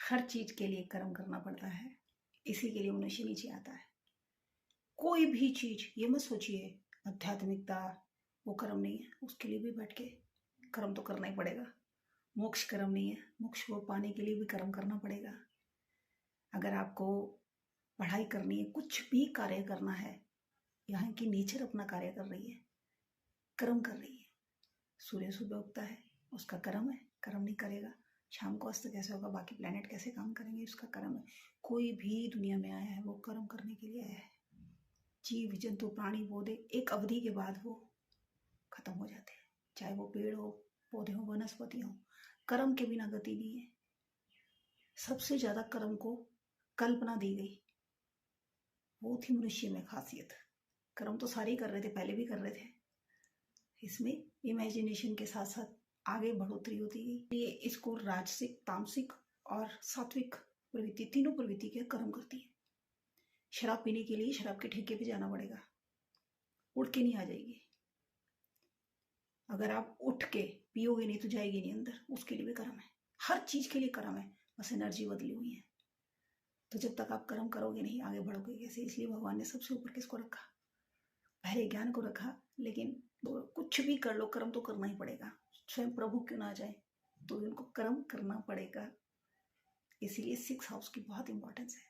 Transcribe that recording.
हर चीज के लिए कर्म करना पड़ता है, इसी के लिए मनुष्य नीचे आता है। कोई भी चीज ये मत सोचिए आध्यात्मिकता वो कर्म नहीं है, उसके लिए भी बैठ के कर्म तो करना ही पड़ेगा। मोक्ष कर्म नहीं है, मोक्ष को पाने के लिए भी कर्म करना पड़ेगा। अगर आपको पढ़ाई करनी है, कुछ भी कार्य करना है, यहाँ की नेचर अपना कार्य कर रही है, कर्म कर रही है। सूर्य सुबह उगता है, उसका कर्म है, कर्म नहीं करेगा शाम को अस्त कैसे होगा, बाकी प्लेनेट कैसे काम करेंगे, उसका कर्म है। कोई भी दुनिया में आया है वो कर्म करने के लिए आया है। जीव जंतु प्राणी पौधे एक अवधि के बाद वो खत्म हो जाते हैं, चाहे वो पेड़ हो, पौधे हो, वनस्पति हो। कर्म के बिना गति नहीं है। सबसे ज्यादा कर्म को कल्पना दी गई, वो थी मनुष्य में खासियत। कर्म तो सारे ही कर रहे थे, पहले भी कर रहे थे, इसमें इमेजिनेशन के साथ साथ आगे बढ़ोतरी होती गई। ये इसको राजसिक, तामसिक और सात्विक प्रवृत्ति, तीनों प्रवृत्ति के कर्म करती है। शराब पीने के लिए शराब के ठेके पे जाना पड़ेगा, उठ के नहीं आ जाएगी। अगर आप उठ के पियोगे नहीं तो जाएगी नहीं अंदर, उसके लिए भी कर्म है। हर चीज के लिए कर्म है, बस एनर्जी बदली हुई है। तो जब तक आप कर्म करोगे नहीं आगे बढ़ोगे कैसे? इसलिए भगवान ने सबसे ऊपर किसको रखा? पहले ज्ञान को रखा। लेकिन तो कुछ भी कर लो, कर्म तो करना ही पड़ेगा। स्वयं प्रभु क्यों ना जाए तो उनको कर्म करना पड़ेगा। इसलिए 6 हाउस की बहुत इंपॉर्टेंस है।